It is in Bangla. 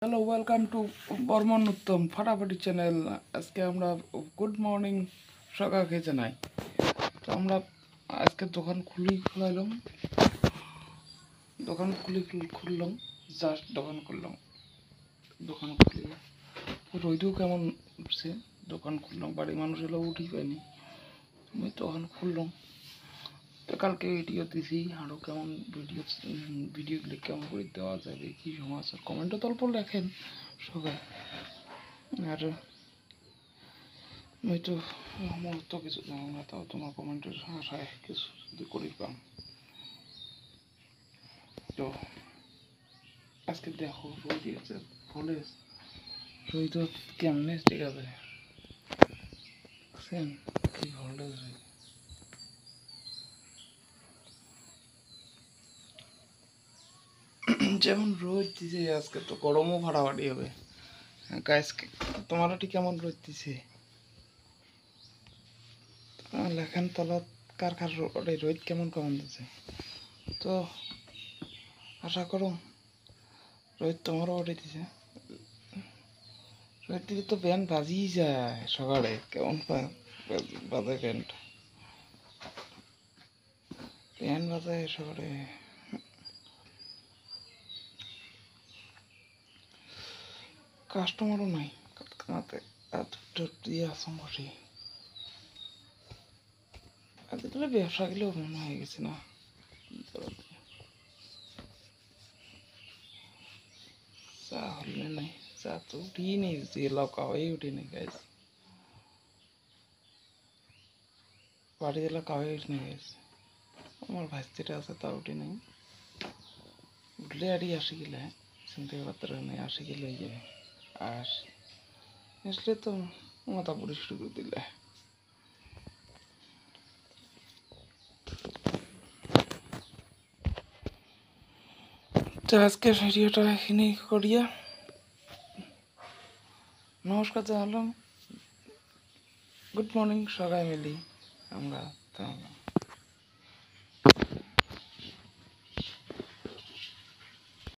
হ্যালো, ওয়েলকাম টু বর্মন উত্তম ফাটাফাটি চ্যানেল। আজকে আমরা গুড মর্নিং সকালকে জানাই। তো আমরা আজকে দোকান খুলাইলাম, খুললাম, জাস্ট দোকান খুলিয়ে রইতেও কেমন উঠছে। দোকান খুললাম, বাড়ির মানুষ এলো উঠি পাইনি, আমি দোকান খুললাম। তো কালকে ভিডিও দিছি, আরও কেমন ভিডিওগুলি কেমন করে দেওয়া যাবে, কী সমস্যা কমেন্টও তল্প লেখেন সবাই। আর আমি তো আমার তো কিছু জানি না, তাও তোমার কমেন্টের আশায় কিছু যদি করি পাম। তো আজকে দেখো রোদ দিয়েছে, ফলে রোদ কেমনে ঠিক আছে বুঝছেন, কি ভোল্টেজ যেমন রোদ দিছে আজকে, তো গরমও ফাটাফাটি হবে। আজকে তোমারও ঠিক কেমন রোদ দিছে লেখেন তলত, কার কার রোদ কেমন কেমন দিছে। তো আশা করো রোদ তোমারও ওঠে দিছে। রোদ দিলে তো ফ্যান বাজিয়ে যায় সকালে, কেমন বাজে ফ্যান বাজায় সকালে। কাস্টমারও নাই কামাতে, এত দিয়ে আসম বসে। আজকাল ব্যবসা গেলেও মনে হয়ে গেছে না, চা হলে নাই, চা তো উঠিয়ে নেই, যে লকা হয়ে উঠে নেই গাইছে, বাড়িতে লকা হয়ে উঠে নেই গাইছে। আমার ভাস্তিটা আছে তা উঠে নেই, উঠলে আরই আসি গেলে চিন্তা করতে নেই, আসি গেলে যে আর আসলে তো মাথা পুরি শুরু করে দিলে। তো আজকে ভিডিওটা এখানেই করিয়া নমস্কার জানালাম। গুড মর্নিং সবাই মিলি আমরা।